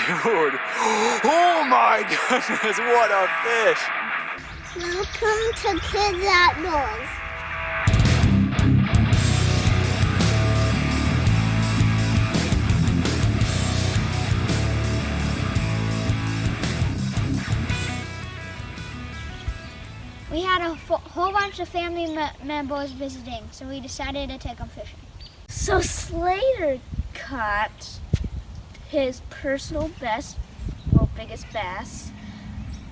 Dude, oh my goodness, what a fish. Welcome to Kids Outdoors. We had a whole bunch of family members visiting, so we decided to take them fishing. So Slade caught his personal best, well, biggest bass,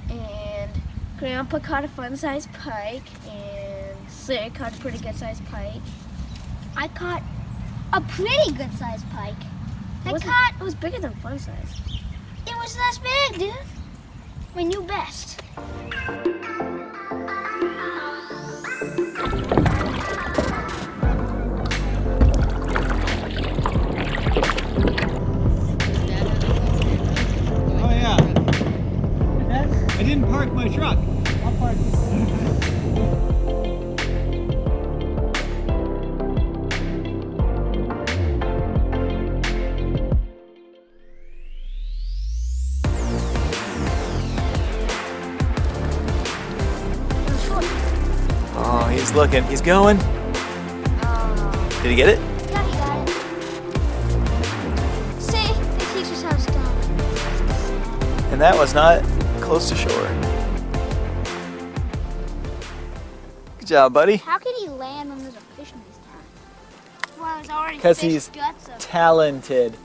and Grandpa caught a fun-sized pike, and Slade caught a pretty good-sized pike. I caught a pretty good-sized pike. It was bigger than fun-size. It was this big, dude. My new best. I didn't park my truck. I'll park it. Oh, he's looking, he's going. Did he get it? Yeah, he got it. See, they teach us how to stop. And that was not close to shore. Good job, buddy. How could he land when there's a fish in his tank? Well, it's already Because fish he's guts up. talented.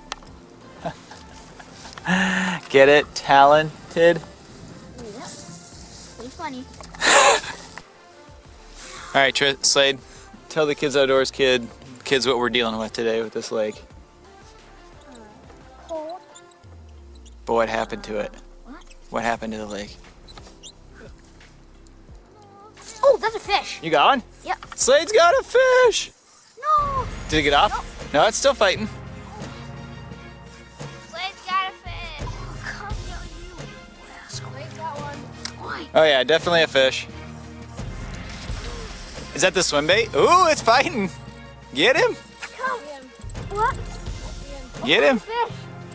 Get it? Talented? Yeah. Pretty funny. All right, Slade, tell the Kids Outdoors kids what we're dealing with today with this lake. Cold. But what happened to it? What? What happened to the lake? Oh, that's a fish. You got one? Yep. Slade's got a fish! No. Did it get off? Nope. No, it's still fighting. Slade's got a fish. Oh, come down you. Slade got one. Boy. Oh yeah, definitely a fish. Is that the swim bait? Ooh, it's fighting. Get him. Come. What? Get him. Fish.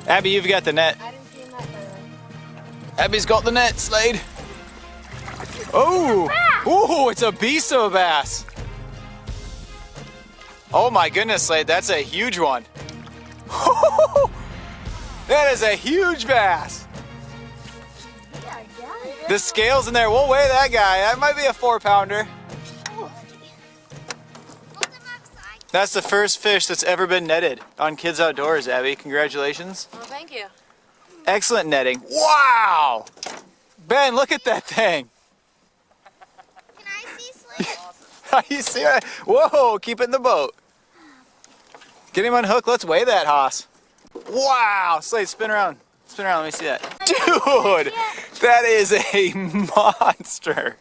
Abby, you've got the net. I didn't see him that way. Abby's got the net, Slade. Oh, ooh, it's a beast of a bass. Oh my goodness, Slade, that's a huge one. That is a huge bass. Yeah, I got it. The scale's in there. We'll weigh that guy. That might be a 4-pounder. That's the first fish that's ever been netted on Kids Outdoors, Abby. Congratulations. Well, thank you. Excellent netting. Wow! Ben, look at that thing. Can I see Slade? Are you serious? Whoa, keep it in the boat. Get him unhooked. Let's weigh that hoss. Wow! Slade, spin around. Spin around. Let me see that. Dude, that is a monster.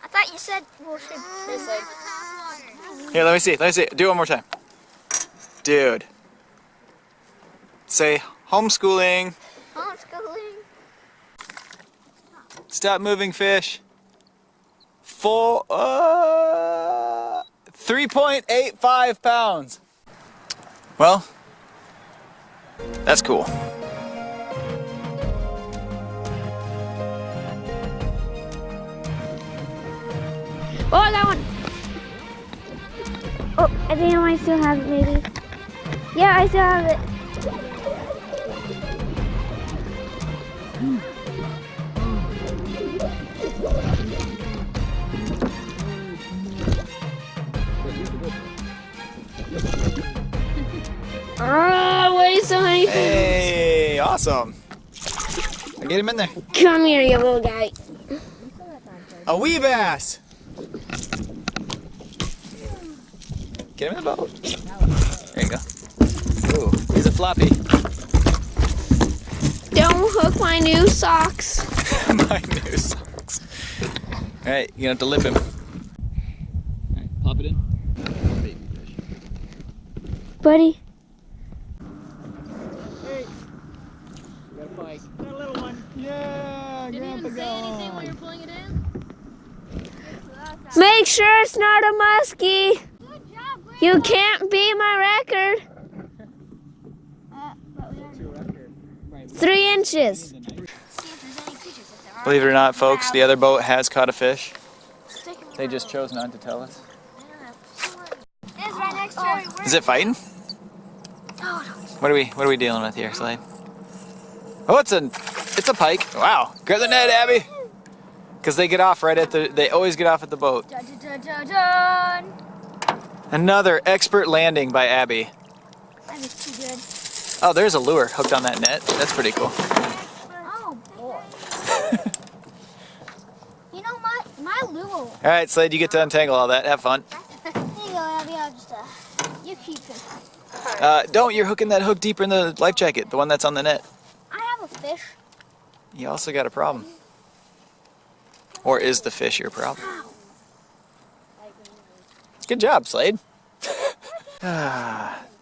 I thought you said we'll should this way. Here, let me see. Let me see. Do it one more time. Dude. Say homeschooling. Homeschooling. Stop moving, fish. 3.85 pounds. Well, that's cool. Oh, I got one. Oh, I think I might still have it, maybe. Yeah, I still have it. Oh, wait, so many fish. Hey, awesome. I get him in there. Come here, you little guy. A wee bass. Get him in the boat. There you go. Ooh, he's a floppy. Don't hook my new socks. My new socks. All right, you're gonna have to lip him. All right, pop it in. Baby fish. Buddy. Hey, we got a pike. Got a little one. Yeah, Didn't Grandpa even say got anything one. when you're pulling it in. Make sure it's not a muskie. Good job, Grandpa. You can't beat my record. But we What's your record? 3 inches. See if there's any creatures. If there are, Believe it or not, folks, the other boat has caught a fish. They just chose not to tell us. it's right next to her. Is it fighting? What are we dealing with here, Slade? Oh, it's a pike. Wow. Grab the net, Abby. Because they get off right at they always get off at the boat. Dun, dun, dun, dun, dun. Another expert landing by Abby. That is too good. Oh, there's a lure hooked on that net. That's pretty cool. Oh boy. You know my lure. All right, Slade, you get to untangle all that. Have fun. Here you go, Abby. I'll just you keep it. Don't. You're hooking that hook deeper in the life jacket, the one that's on the net. I have a fish. You also got a problem. Or is the fish your problem? Good job, Slade.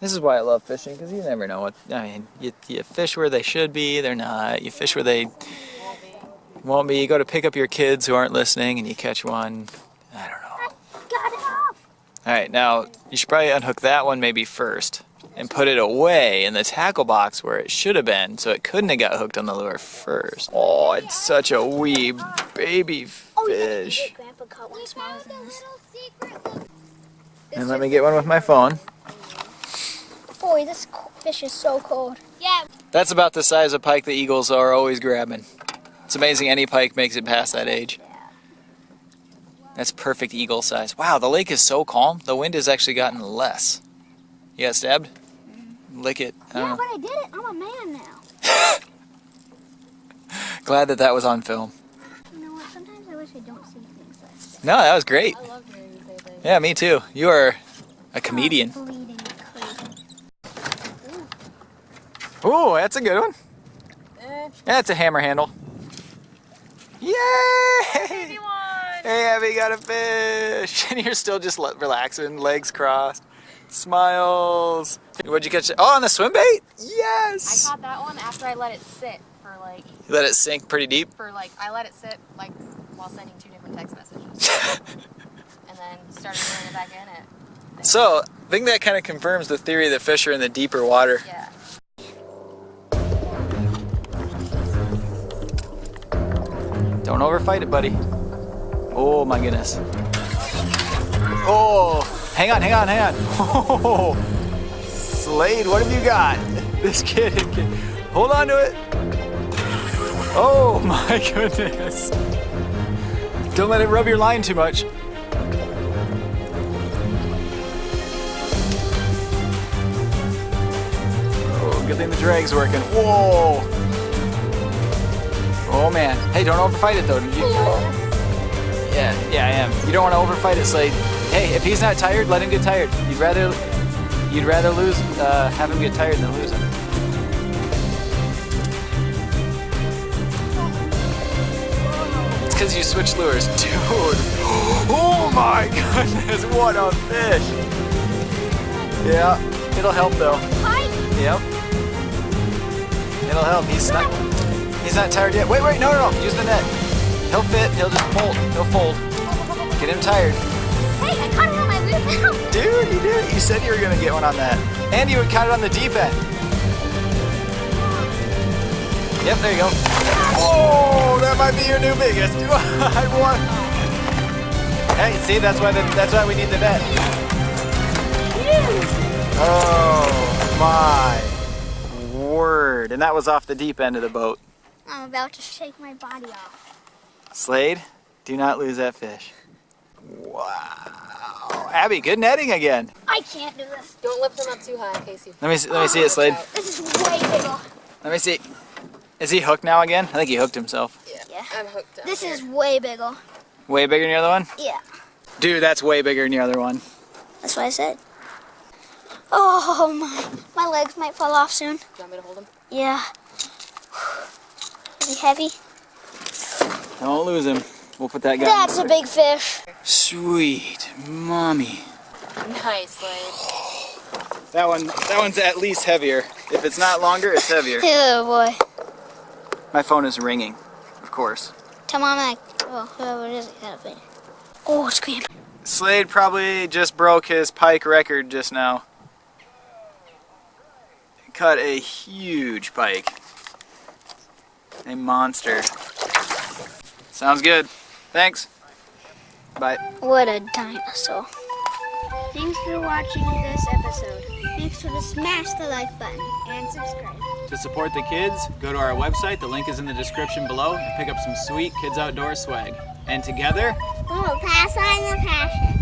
This is why I love fishing, because you never know what. I mean, you fish where they should be, they're not. You fish where they won't be. You go to pick up your kids who aren't listening, and you catch one. I don't know. Got it off. All right, now you should probably unhook that one maybe first, and put it away in the tackle box where it should have been, so it couldn't have got hooked on the lure first. Oh, it's such a wee baby fish. Grandpa caught one smaller than this. And let me get one with my phone. Boy, this fish is so cold. Yeah. That's about the size of pike the eagles are always grabbing. It's amazing any pike makes it past that age. That's perfect eagle size. Wow, the lake is so calm. The wind has actually gotten less. You got stabbed? Lick it. I don't Yeah, know. but I did it. I'm a man now. Glad that was on film. You know what? Sometimes I wish I don't see things like this. No, that was great. I love hearing you say things. Yeah, me too. You are a comedian. Bleeding crazy. Ooh, that's a good one. That's a hammer handle. Yay! Hey, Abby got a fish. And you're still just relaxing, legs crossed, smiles. What'd you catch? Oh, on the swim bait? Yes! I caught that one after I let it sit for like, You let it sink pretty deep? I let it sit like while sending 2 different text messages. And then started bringing it back in it. So, I think that kind of confirms the theory that fish are in the deeper water. Yeah. Don't overfight it, buddy. Oh my goodness. Oh, hang on. Oh, Slade, what have you got? This kid, hold on to it. Oh my goodness. Don't let it rub your line too much. Oh, good thing the drag's working. Whoa. Oh man. Hey, don't overfight it though. Yeah, I am. You don't want to overfight it, Slade. Hey, if he's not tired, let him get tired. You'd rather lose, have him get tired than lose him. It's because you switched lures, dude. Oh my goodness, what a fish! Yeah, it'll help though. Pike. Yep. It'll help. He's not tired yet. Wait, no. Use the net. He'll fit. He'll just fold. He'll fold. Get him tired. Hey, I caught it on my loop now. Dude, you did. You said you were gonna get one on that. And you would caught it on the deep end. Yep, there you go. Oh, that might be your new biggest. I won. Hey, see, that's why we need the net. Oh my word! And that was off the deep end of the boat. I'm about to shake my body off. Slade, do not lose that fish. Wow. Abby, good netting again. I can't do this. Don't lift them up too high in case you. Let me see it, Slade. This is way bigger. Let me see. Is he hooked now again? I think he hooked himself. Yeah. I'm hooked up. This is way bigger. Way bigger than the other one? Yeah. Dude, that's way bigger than the other one. That's what I said. Oh my legs might fall off soon. Do you want me to hold him? Yeah. Is he heavy? Don't lose him. We'll put that guy. That's a big fish. Sweet mommy. Nice, Slade. That one's at least heavier. If it's not longer, it's heavier. Oh boy. My phone is ringing, of course. Tell Mama, whoever it is, it got a fish. Oh, it's screaming. Slade probably just broke his pike record just now. Caught a huge pike. A monster. Sounds good. Thanks. Bye. What a dinosaur. Thanks for watching this episode. Make sure to smash the like button and subscribe. To support the kids, go to our website. The link is in the description below and pick up some sweet Kids Outdoors swag. And together, We'll pass on the passion.